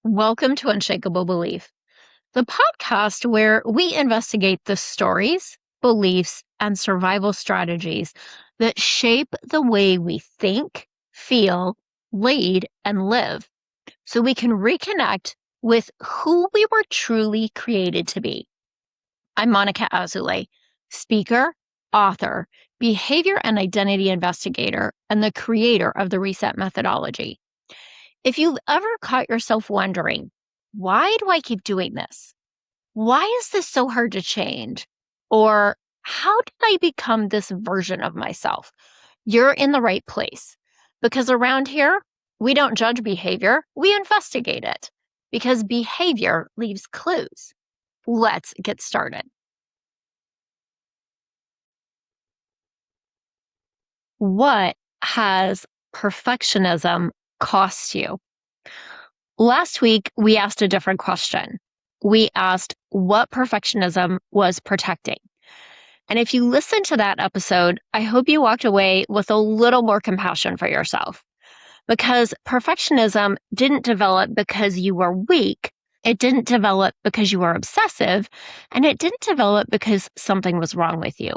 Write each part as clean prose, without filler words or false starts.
Welcome to Unshakeable Belief, the podcast where we investigate the stories, beliefs, and survival strategies that shape the way we think, feel, lead, and live so we can reconnect with who we were truly created to be. I'm Monica Azoulay, speaker, author, behavior and identity investigator, and the creator of the Reset methodology. If you've ever caught yourself wondering, why do I keep doing this? Why is this so hard to change? Or how did I become this version of myself? You're in the right place. Because around here, we don't judge behavior, we investigate it. Because behavior leaves clues. Let's get started. What has perfectionism cost you? Last week, we asked a different question. We asked what perfectionism was protecting. And if you listened to that episode, I hope you walked away with a little more compassion for yourself. Because perfectionism didn't develop because you were weak. It didn't develop because you were obsessive. And it didn't develop because something was wrong with you.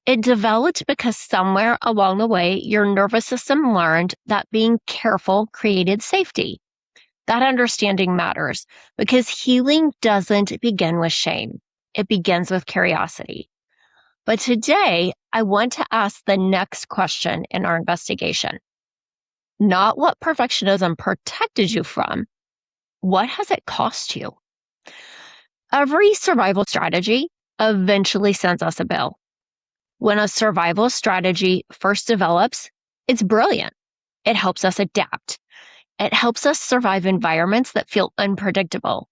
It developed because somewhere along the way, your nervous system learned that being careful created safety. That understanding matters because healing doesn't begin with shame. It begins with curiosity. But today, I want to ask the next question in our investigation. Not what perfectionism protected you from. What has it cost you? Every survival strategy eventually sends us a bill. When a survival strategy first develops, it's brilliant. It helps us adapt. It helps us survive environments that feel unpredictable.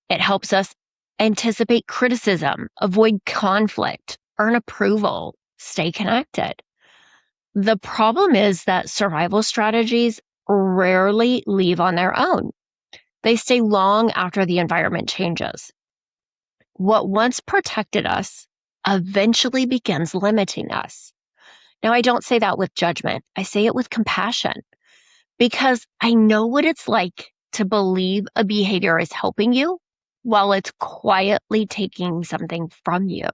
It helps us anticipate criticism, avoid conflict, earn approval, stay connected. The problem is that survival strategies rarely leave on their own. They stay long after the environment changes. What once protected us eventually begins limiting us. Now, I don't say that with judgment. I say it with compassion. Because I know what it's like to believe a behavior is helping you while it's quietly taking something from you.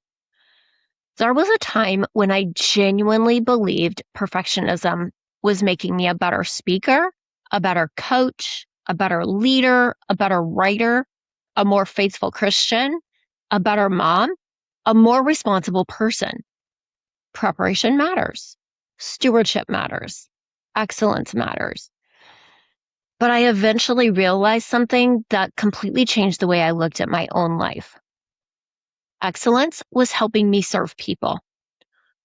There was a time when I genuinely believed perfectionism was making me a better speaker, a better coach, a better leader, a better writer, a more faithful Christian, a better mom, a more responsible person. Preparation matters. Stewardship matters. Excellence matters. But I eventually realized something that completely changed the way I looked at my own life. Excellence was helping me serve people.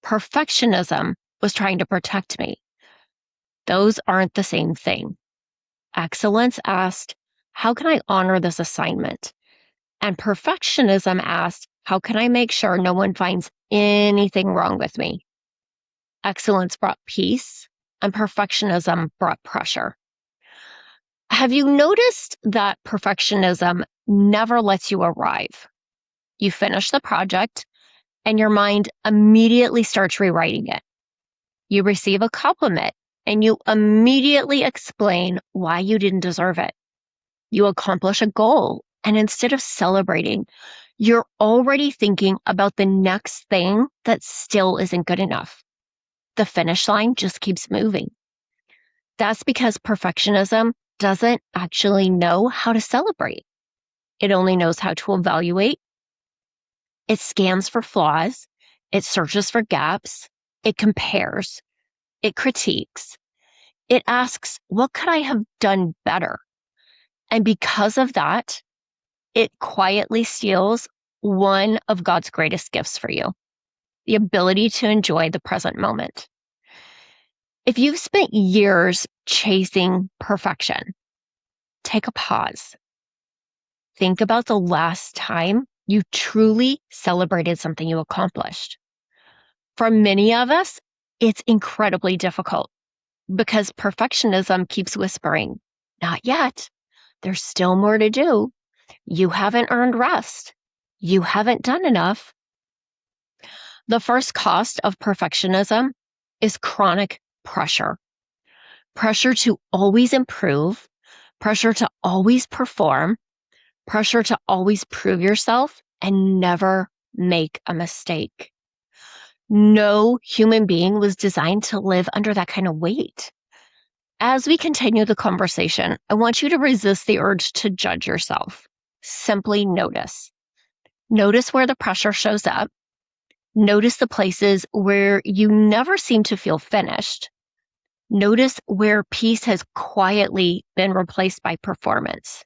Perfectionism was trying to protect me. Those aren't the same thing. Excellence asked, how can I honor this assignment? And perfectionism asked, how can I make sure no one finds anything wrong with me? Excellence brought peace, and perfectionism brought pressure. Have you noticed that perfectionism never lets you arrive? You finish the project and your mind immediately starts rewriting it. You receive a compliment and you immediately explain why you didn't deserve it. You accomplish a goal and instead of celebrating, you're already thinking about the next thing that still isn't good enough. The finish line just keeps moving. That's because perfectionism doesn't actually know how to celebrate. It only knows how to evaluate. It scans for flaws. It searches for gaps. It compares. It critiques. It asks, what could I have done better? And because of that, it quietly steals one of God's greatest gifts for you, the ability to enjoy the present moment. If you've spent years chasing perfection, take a pause. Think about the last time you truly celebrated something you accomplished. For many of us, it's incredibly difficult because perfectionism keeps whispering, not yet. There's still more to do. You haven't earned rest. You haven't done enough. The first cost of perfectionism is chronic pressure. Pressure to always improve, pressure to always perform, pressure to always prove yourself and never make a mistake. No human being was designed to live under that kind of weight. As we continue the conversation, I want you to resist the urge to judge yourself. Simply notice. Notice where the pressure shows up. Notice the places where you never seem to feel finished. Notice where peace has quietly been replaced by performance.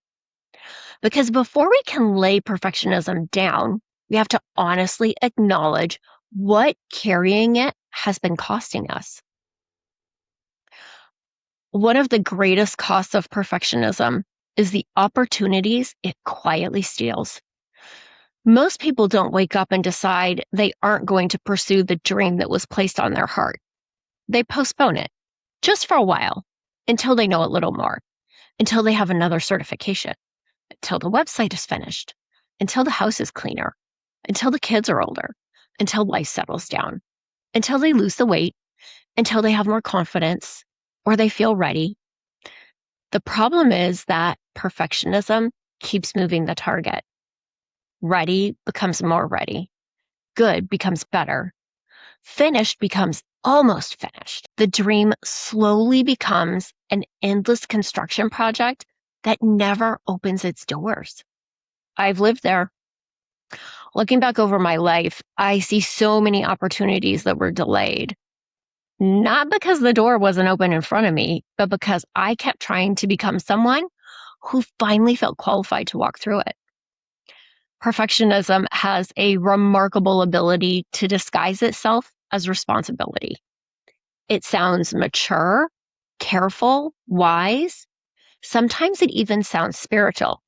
Because before we can lay perfectionism down, we have to honestly acknowledge what carrying it has been costing us. One of the greatest costs of perfectionism is the opportunities it quietly steals. Most people don't wake up and decide they aren't going to pursue the dream that was placed on their heart. They postpone it just for a while until they know a little more, until they have another certification, until the website is finished, until the house is cleaner, until the kids are older, until life settles down, until they lose the weight, until they have more confidence or they feel ready. The problem is that perfectionism keeps moving the target. Ready becomes more ready. Good becomes better. Finished becomes almost finished. The dream slowly becomes an endless construction project that never opens its doors. I've lived there. Looking back over my life, I see so many opportunities that were delayed. Not because the door wasn't open in front of me, but because I kept trying to become someone who finally felt qualified to walk through it. Perfectionism has a remarkable ability to disguise itself as responsibility. It sounds mature, careful, wise. Sometimes it even sounds spiritual.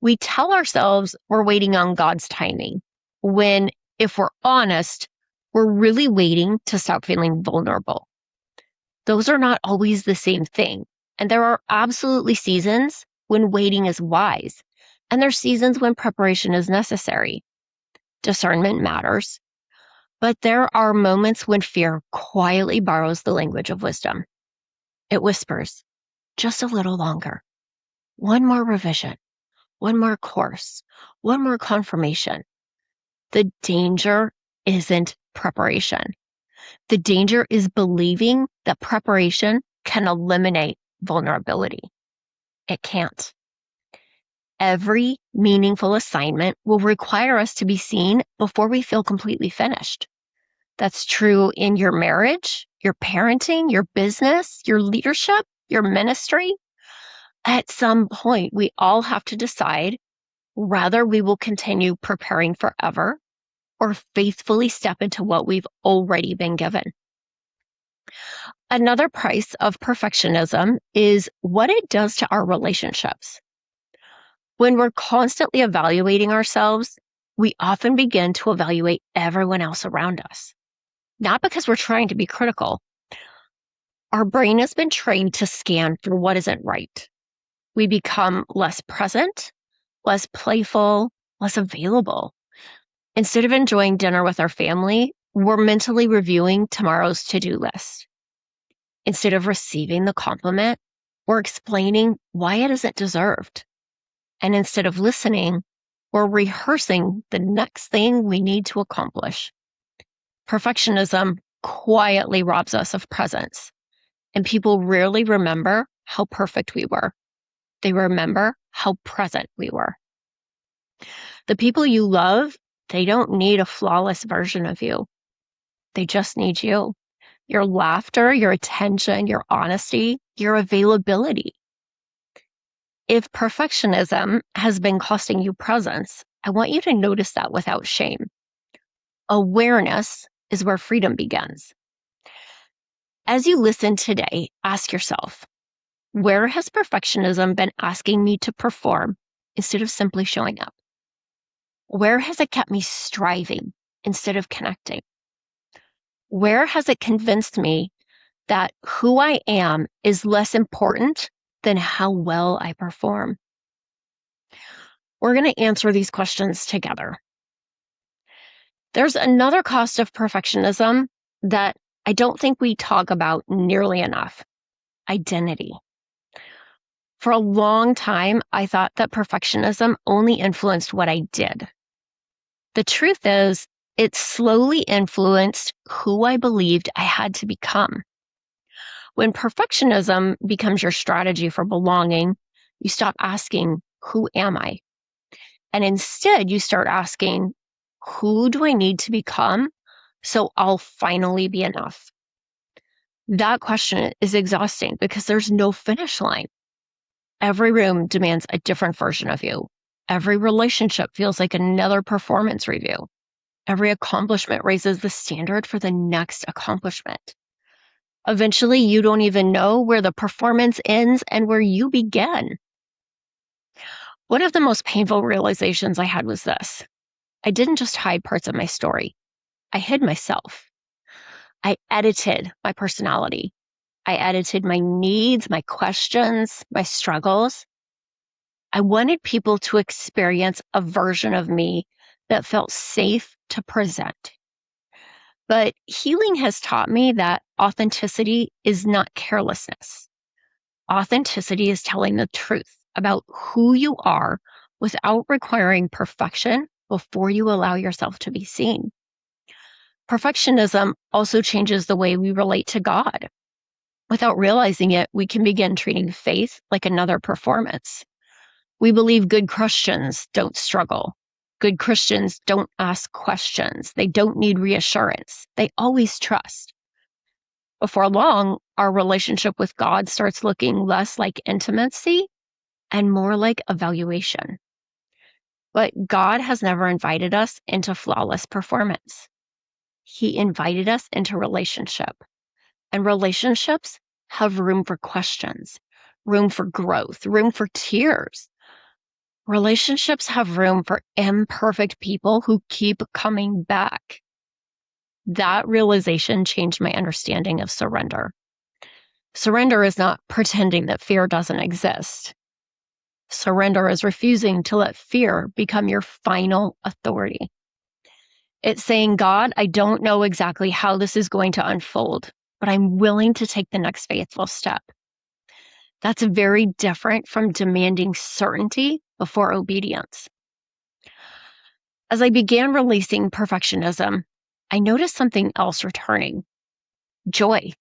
We tell ourselves we're waiting on God's timing, when, if we're honest, we're really waiting to stop feeling vulnerable. Those are not always the same thing. And there are absolutely seasons when waiting is wise. And there's seasons when preparation is necessary. Discernment matters. But there are moments when fear quietly borrows the language of wisdom. It whispers, just a little longer. One more revision. One more course. One more confirmation. The danger isn't preparation. The danger is believing that preparation can eliminate vulnerability. It can't. Every meaningful assignment will require us to be seen before we feel completely finished. That's true in your marriage, your parenting, your business, your leadership, your ministry. At some point, we all have to decide whether we will continue preparing forever or faithfully step into what we've already been given. Another price of perfectionism is what it does to our relationships. When we're constantly evaluating ourselves, we often begin to evaluate everyone else around us. Not because we're trying to be critical. Our brain has been trained to scan for what isn't right. We become less present, less playful, less available. Instead of enjoying dinner with our family, we're mentally reviewing tomorrow's to-do list. Instead of receiving the compliment, we're explaining why it isn't deserved. And instead of listening, we're rehearsing the next thing we need to accomplish. Perfectionism quietly robs us of presence, and people rarely remember how perfect we were. They remember how present we were. The people you love, they don't need a flawless version of you. They just need you. Your laughter, your attention, your honesty, your availability. If perfectionism has been costing you presence, I want you to notice that without shame. Awareness is where freedom begins. As you listen today, ask yourself, where has perfectionism been asking me to perform instead of simply showing up? Where has it kept me striving instead of connecting? Where has it convinced me that who I am is less important than how well I perform? We're going to answer these questions together. There's another cost of perfectionism that I don't think we talk about nearly enough: identity. For a long time, I thought that perfectionism only influenced what I did. The truth is, it slowly influenced who I believed I had to become. When perfectionism becomes your strategy for belonging, you stop asking, who am I? And instead, you start asking, who do I need to become so I'll finally be enough? That question is exhausting because there's no finish line. Every room demands a different version of you. Every relationship feels like another performance review. Every accomplishment raises the standard for the next accomplishment. Eventually, you don't even know where the performance ends and where you begin. One of the most painful realizations I had was this. I didn't just hide parts of my story. I hid myself. I edited my personality. I edited my needs, my questions, my struggles. I wanted people to experience a version of me that felt safe to present. But healing has taught me that authenticity is not carelessness. Authenticity is telling the truth about who you are without requiring perfection before you allow yourself to be seen. Perfectionism also changes the way we relate to God. Without realizing it, we can begin treating faith like another performance. We believe good Christians don't struggle. Good Christians don't ask questions. They don't need reassurance. They always trust. Before long, our relationship with God starts looking less like intimacy and more like evaluation. But God has never invited us into flawless performance. He invited us into relationship. And relationships have room for questions, room for growth, room for tears. Relationships have room for imperfect people who keep coming back. That realization changed my understanding of surrender. Surrender is not pretending that fear doesn't exist. Surrender is refusing to let fear become your final authority. It's saying, God, I don't know exactly how this is going to unfold, but I'm willing to take the next faithful step. That's very different from demanding certainty before obedience. As I began releasing perfectionism, I noticed something else returning: joy.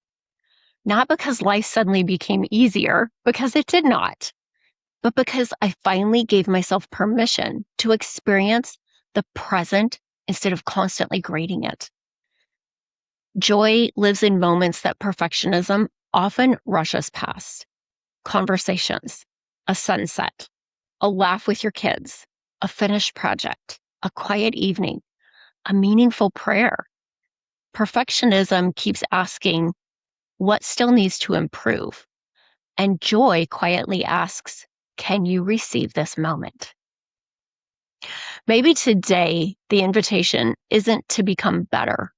Not because life suddenly became easier, because it did not, but because I finally gave myself permission to experience the present instead of constantly grading it. Joy lives in moments that perfectionism often rushes past. Conversations, a sunset, a laugh with your kids, a finished project, a quiet evening, a meaningful prayer. Perfectionism keeps asking, what still needs to improve? And joy quietly asks, can you receive this moment? Maybe today the invitation isn't to become better.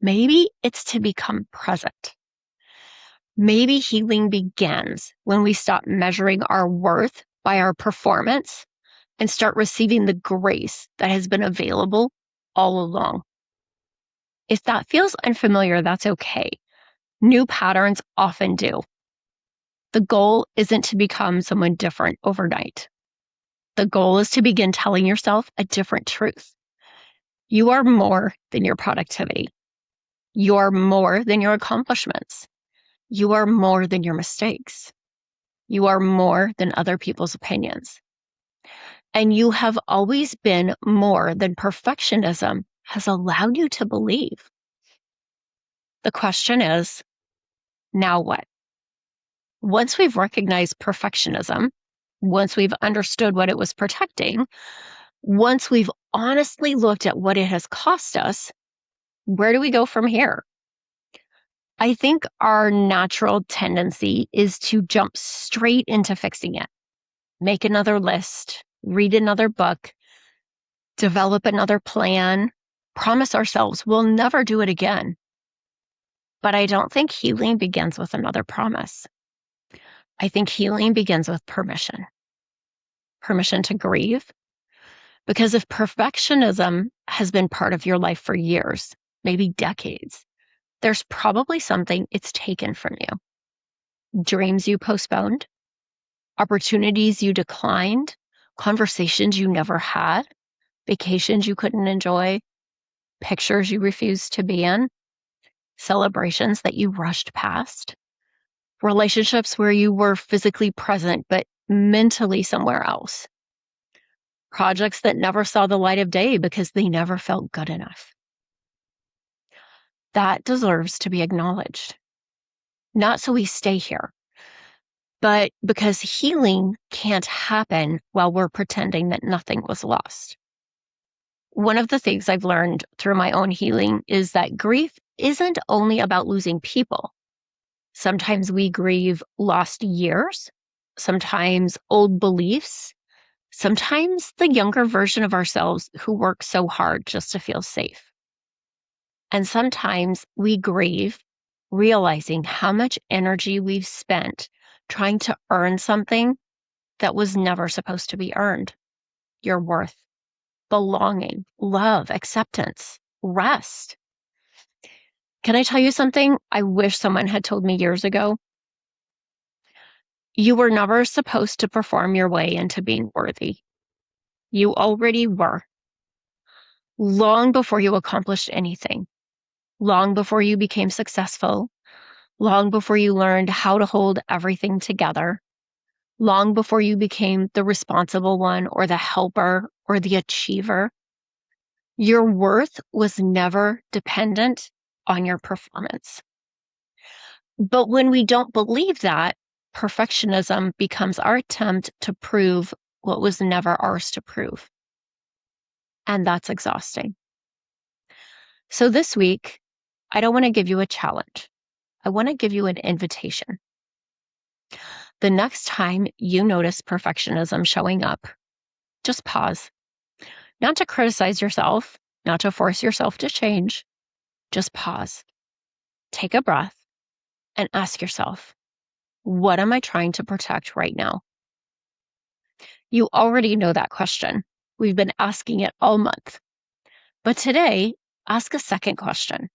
Maybe it's to become present. Maybe healing begins when we stop measuring our worth by our performance and start receiving the grace that has been available all along. If that feels unfamiliar, that's okay. New patterns often do. The goal isn't to become someone different overnight. The goal is to begin telling yourself a different truth. You are more than your productivity. You are more than your accomplishments. You are more than your mistakes. You are more than other people's opinions. And you have always been more than perfectionism has allowed you to believe. The question is, now what? Once we've recognized perfectionism, once we've understood what it was protecting, once we've honestly looked at what it has cost us, where do we go from here? I think our natural tendency is to jump straight into fixing it. Make another list, read another book, develop another plan, promise ourselves we'll never do it again. But I don't think healing begins with another promise. I think healing begins with permission. Permission to grieve. Because if perfectionism has been part of your life for years, maybe decades, there's probably something it's taken from you. Dreams you postponed, opportunities you declined, conversations you never had, vacations you couldn't enjoy, pictures you refused to be in, celebrations that you rushed past, relationships where you were physically present but mentally somewhere else, projects that never saw the light of day because they never felt good enough. That deserves to be acknowledged. Not so we stay here, but because healing can't happen while we're pretending that nothing was lost. One of the things I've learned through my own healing is that grief isn't only about losing people. Sometimes we grieve lost years, sometimes old beliefs, sometimes the younger version of ourselves who worked so hard just to feel safe. And sometimes we grieve realizing how much energy we've spent trying to earn something that was never supposed to be earned. Your worth, belonging, love, acceptance, rest. Can I tell you something I wish someone had told me years ago? You were never supposed to perform your way into being worthy. You already were. Long before you accomplished anything, long before you became successful, long before you learned how to hold everything together, long before you became the responsible one or the helper or the achiever, your worth was never dependent on your performance. But when we don't believe that, perfectionism becomes our attempt to prove what was never ours to prove. And that's exhausting. So this week, I don't want to give you a challenge. I want to give you an invitation. The next time you notice perfectionism showing up, just pause. Not to criticize yourself, not to force yourself to change. Just pause. Take a breath and ask yourself, what am I trying to protect right now? You already know that question. We've been asking it all month. But today, ask a second question.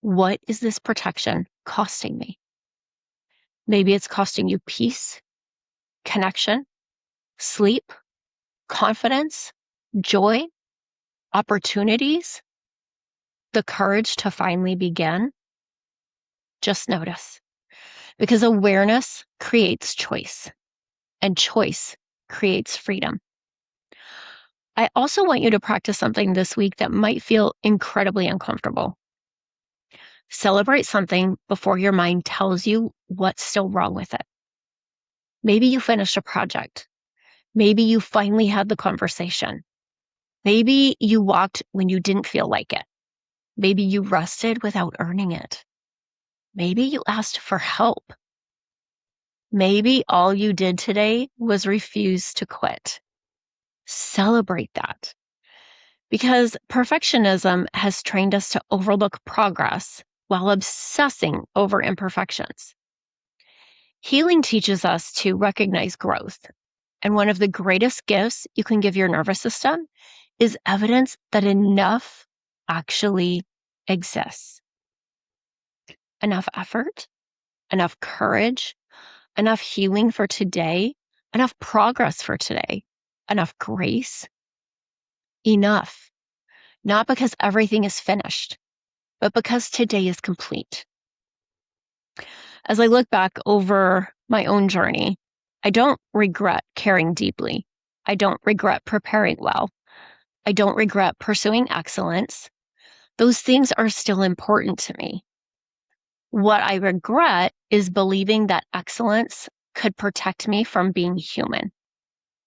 What is this protection costing me? Maybe it's costing you peace, connection, sleep, confidence, joy, opportunities, the courage to finally begin. Just notice, because awareness creates choice, and choice creates freedom. I also want you to practice something this week that might feel incredibly uncomfortable. Celebrate something before your mind tells you what's still wrong with it. Maybe you finished a project. Maybe you finally had the conversation. Maybe you walked when you didn't feel like it. Maybe you rested without earning it. Maybe you asked for help. Maybe all you did today was refuse to quit. Celebrate that. Because perfectionism has trained us to overlook progress while obsessing over imperfections. Healing teaches us to recognize growth. And one of the greatest gifts you can give your nervous system is evidence that enough actually exists. Enough effort, enough courage, enough healing for today, enough progress for today, enough grace. Enough. Not because everything is finished, but because today is complete. As I look back over my own journey, I don't regret caring deeply. I don't regret preparing well. I don't regret pursuing excellence. Those things are still important to me. What I regret is believing that excellence could protect me from being human,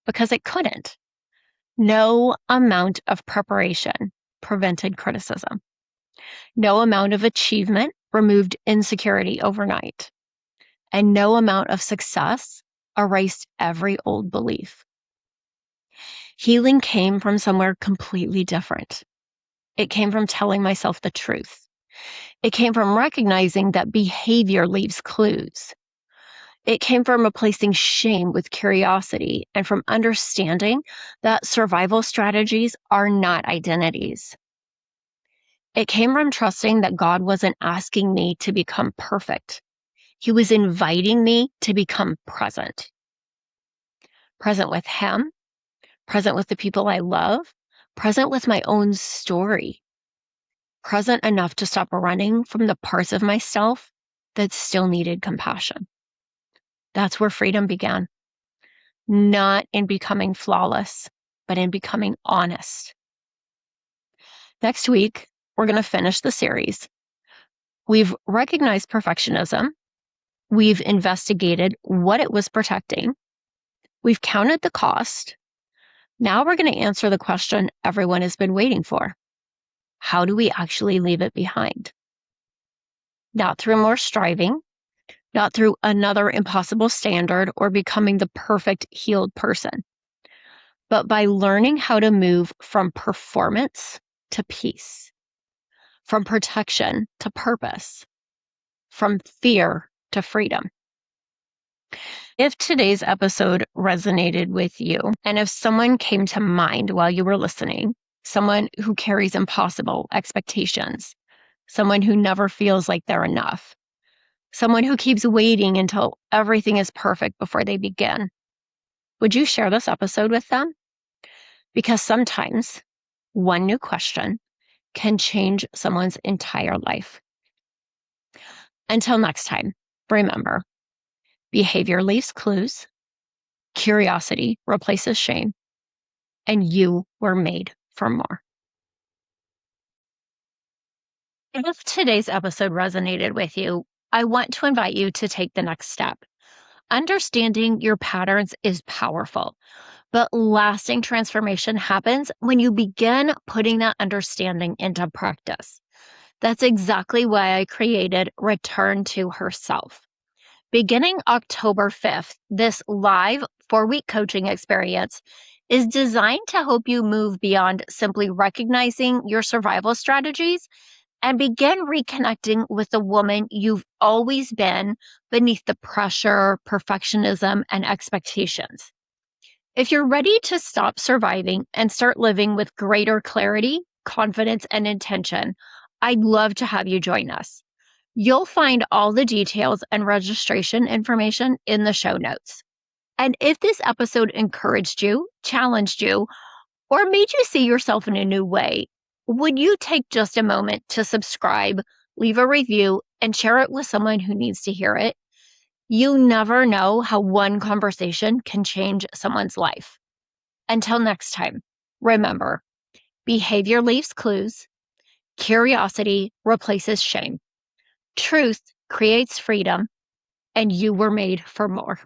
because it couldn't. No amount of preparation prevented criticism. No amount of achievement removed insecurity overnight. And no amount of success erased every old belief. Healing came from somewhere completely different. It came from telling myself the truth. It came from recognizing that behavior leaves clues. It came from replacing shame with curiosity and from understanding that survival strategies are not identities. It came from trusting that God wasn't asking me to become perfect. He was inviting me to become present. present with him, present with the people I love, present with my own story, present enough to stop running from the parts of myself that still needed compassion. That's where freedom began. Not in becoming flawless, but in becoming honest. Next week, we're going to finish the series. We've recognized perfectionism. We've investigated what it was protecting. We've counted the cost. Now we're going to answer the question everyone has been waiting for. How do we actually leave it behind? Not through more striving, not through another impossible standard or becoming the perfect healed person, but by learning how to move from performance to peace, from protection to purpose, from fear to freedom. If today's episode resonated with you, and if someone came to mind while you were listening, someone who carries impossible expectations, someone who never feels like they're enough, someone who keeps waiting until everything is perfect before they begin, would you share this episode with them? Because sometimes one new question can change someone's entire life. Until next time, remember, behavior leaves clues, curiosity replaces shame, and you were made for more. If today's episode resonated with you, I want to invite you to take the next step. Understanding your patterns is powerful, but lasting transformation happens when you begin putting that understanding into practice. That's exactly why I created Return to Herself. Beginning October 5th, this live 4-week coaching experience is designed to help you move beyond simply recognizing your survival strategies and begin reconnecting with the woman you've always been beneath the pressure, perfectionism, and expectations. If you're ready to stop surviving and start living with greater clarity, confidence, and intention, I'd love to have you join us. You'll find all the details and registration information in the show notes. And if this episode encouraged you, challenged you, or made you see yourself in a new way, would you take just a moment to subscribe, leave a review, and share it with someone who needs to hear it? You never know how one conversation can change someone's life. Until next time, remember, behavior leaves clues, curiosity replaces shame, truth creates freedom, and you were made for more.